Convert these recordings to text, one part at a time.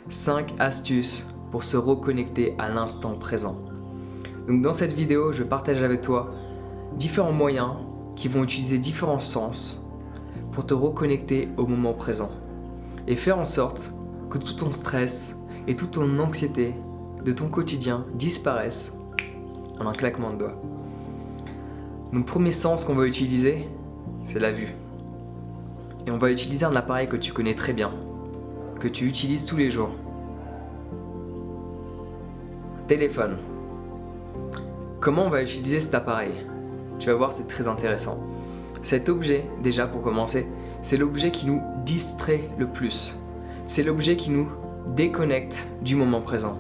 5 astuces pour se reconnecter à l'instant présent. Donc dans cette vidéo, je partage avec toi différents moyens qui vont utiliser différents sens pour te reconnecter au moment présent et faire en sorte que tout ton stress et toute ton anxiété de ton quotidien disparaissent en un claquement de doigts. Donc premier sens qu'on va utiliser, c'est la vue. Et on va utiliser un appareil que tu connais très bien, que tu utilises tous les jours. Téléphone. Comment on va utiliser cet appareil? Tu vas voir, c'est très intéressant. Cet objet, déjà pour commencer, c'est l'objet qui nous distrait le plus. C'est l'objet qui nous déconnecte du moment présent.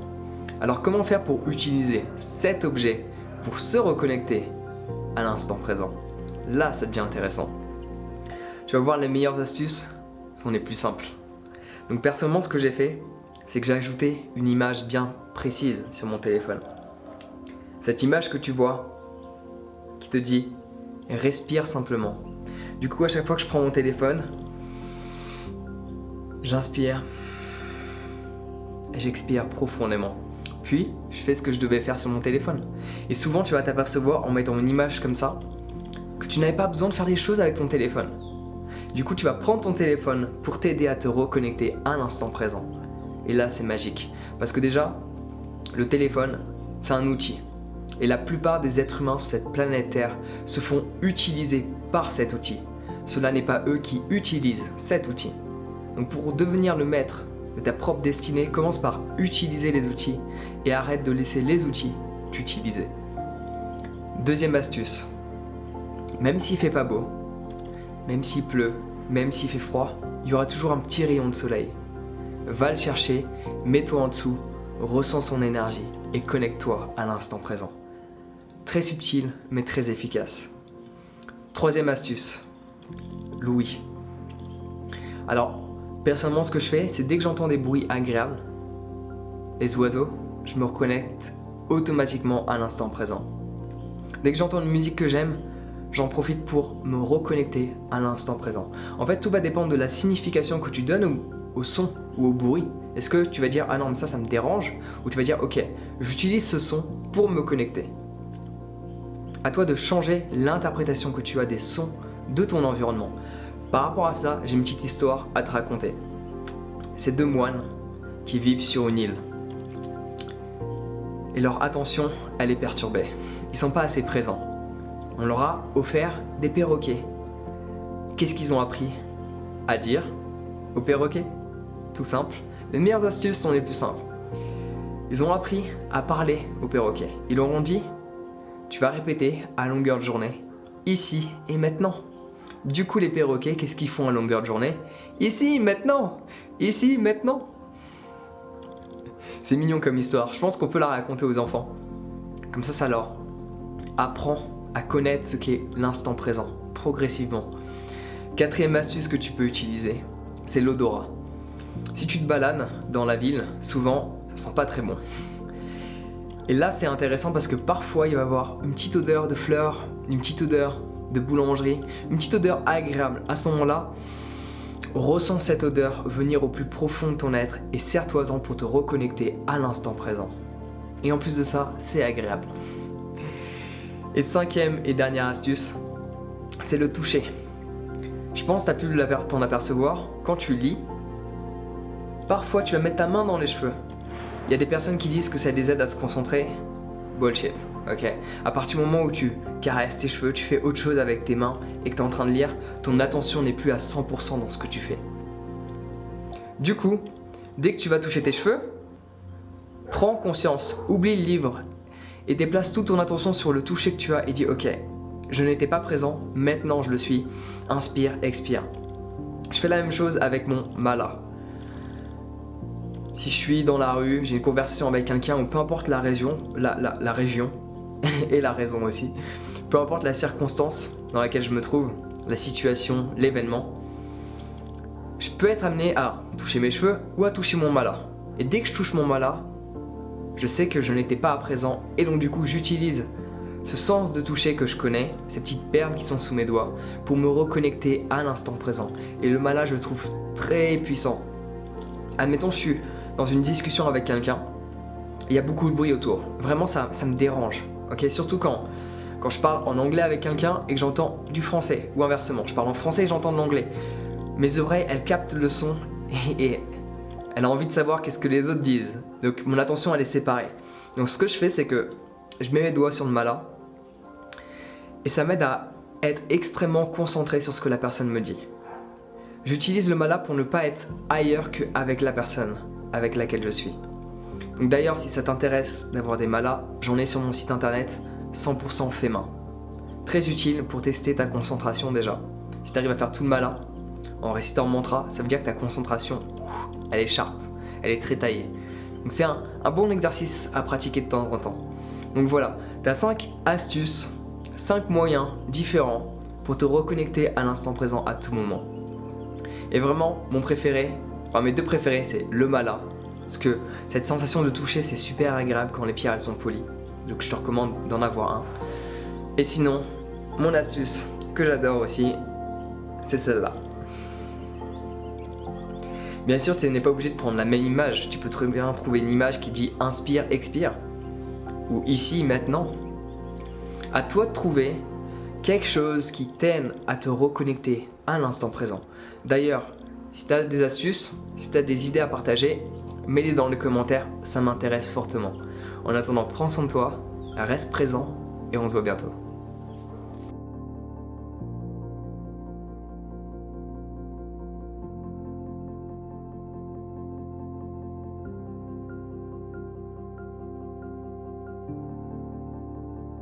Alors comment faire pour utiliser cet objet pour se reconnecter à l'instant présent? Là, ça devient intéressant. Tu vas voir, les meilleures astuces sont les plus simples. Donc personnellement, ce que j'ai fait, c'est que j'ai ajouté une image bien précise sur mon téléphone. Cette image que tu vois, qui te dit « respire simplement ». Du coup, à chaque fois que je prends mon téléphone, j'inspire et j'expire profondément. Puis, je fais ce que je devais faire sur mon téléphone. Et souvent, tu vas t'apercevoir en mettant une image comme ça, que tu n'avais pas besoin de faire des choses avec ton téléphone. Du coup, tu vas prendre ton téléphone pour t'aider à te reconnecter à l'instant présent. Et là, c'est magique. Parce que déjà, le téléphone, c'est un outil. Et la plupart des êtres humains sur cette planète Terre se font utiliser par cet outil. Cela n'est pas eux qui utilisent cet outil. Donc pour devenir le maître de ta propre destinée, commence par utiliser les outils et arrête de laisser les outils t'utiliser. Deuxième astuce. Même s'il fait pas beau, même s'il pleut, même s'il fait froid, il y aura toujours un petit rayon de soleil. Va le chercher, mets-toi en dessous, ressens son énergie et connecte-toi à l'instant présent. Très subtil, mais très efficace. Troisième astuce, l'ouïe. Alors, personnellement, ce que je fais, c'est dès que j'entends des bruits agréables, les oiseaux, je me reconnecte automatiquement à l'instant présent. Dès que j'entends une musique que j'aime, j'en profite pour me reconnecter à l'instant présent. En fait, tout va dépendre de la signification que tu donnes au son ou au bruit. Est-ce que tu vas dire « Ah non, mais ça me dérange » ou tu vas dire « Ok, j'utilise ce son pour me connecter ». À toi de changer l'interprétation que tu as des sons de ton environnement. Par rapport à ça, j'ai une petite histoire à te raconter. C'est deux moines qui vivent sur une île. Et leur attention, elle est perturbée. Ils sont pas assez présents. On leur a offert des perroquets. Qu'est-ce qu'ils ont appris à dire aux perroquets? Tout simple. Les meilleures astuces sont les plus simples. Ils ont appris à parler aux perroquets. Ils leur ont dit « Tu vas répéter à longueur de journée, ici et maintenant ». Du coup, les perroquets, qu'est-ce qu'ils font à longueur de journée? Ici, maintenant! Ici, maintenant! C'est mignon comme histoire. Je pense qu'on peut la raconter aux enfants. Comme ça leur apprend à connaître ce qu'est l'instant présent, progressivement. Quatrième astuce que tu peux utiliser, c'est l'odorat. Si tu te balades dans la ville, souvent, ça sent pas très bon. Et là, c'est intéressant parce que parfois, il va y avoir une petite odeur de fleurs, une petite odeur de boulangerie, une petite odeur agréable. À ce moment-là, ressens cette odeur venir au plus profond de ton être et serre-toi-en pour te reconnecter à l'instant présent. Et en plus de ça, c'est agréable. Et cinquième et dernière astuce, c'est le toucher. Je pense que tu as pu t'en apercevoir, quand tu lis, parfois tu vas mettre ta main dans les cheveux. Il y a des personnes qui disent que ça les aide à se concentrer. Bullshit, ok. À partir du moment où tu caresses tes cheveux, tu fais autre chose avec tes mains et que tu es en train de lire, ton attention n'est plus à 100% dans ce que tu fais. Du coup, dès que tu vas toucher tes cheveux, prends conscience, oublie le livre et déplace toute ton attention sur le toucher que tu as et dis ok, je n'étais pas présent, maintenant je le suis. Inspire, expire. Je fais la même chose avec mon mala. Si je suis dans la rue, j'ai une conversation avec quelqu'un ou peu importe la région, la région et la raison aussi, peu importe la circonstance dans laquelle je me trouve, la situation, l'événement, je peux être amené à toucher mes cheveux ou à toucher mon mala. Et dès que je touche mon mala, je sais que je n'étais pas à présent et donc du coup j'utilise ce sens de toucher que je connais, ces petites perles qui sont sous mes doigts, pour me reconnecter à l'instant présent. Et le mala, je le trouve très puissant. Admettons, je suis dans une discussion avec quelqu'un, il y a beaucoup de bruit autour. Vraiment, ça me dérange. Ok, surtout quand je parle en anglais avec quelqu'un et que j'entends du français, ou inversement, je parle en français et j'entends de l'anglais. Mes oreilles, elles captent le son et elle a envie de savoir qu'est-ce que les autres disent. Donc mon attention, elle est séparée. Donc ce que je fais, c'est que je mets mes doigts sur le mala et ça m'aide à être extrêmement concentré sur ce que la personne me dit. J'utilise le mala pour ne pas être ailleurs qu'avec la personne avec laquelle je suis. Donc d'ailleurs, si ça t'intéresse d'avoir des malas, j'en ai sur mon site internet 100% fait main. Très utile pour tester ta concentration déjà. Si tu arrives à faire tout le mala en récitant un mantra, ça veut dire que ta concentration, elle est sharp, elle est très taillée. Donc c'est un bon exercice à pratiquer de temps en temps. Donc voilà, tu as 5 astuces, 5 moyens différents pour te reconnecter à l'instant présent à tout moment. Et vraiment, mon préféré, enfin mes deux préférés, c'est le mala. Parce que cette sensation de toucher, c'est super agréable quand les pierres elles sont polies. Donc je te recommande d'en avoir un. Et sinon, mon astuce que j'adore aussi, c'est celle-là. Bien sûr, tu n'es pas obligé de prendre la même image. Tu peux très bien trouver une image qui dit inspire, expire. Ou ici, maintenant. À toi de trouver quelque chose qui t'aide à te reconnecter à l'instant présent. D'ailleurs, si tu as des astuces, si tu as des idées à partager, mets-les dans les commentaires, ça m'intéresse fortement. En attendant, prends soin de toi, reste présent et on se voit bientôt.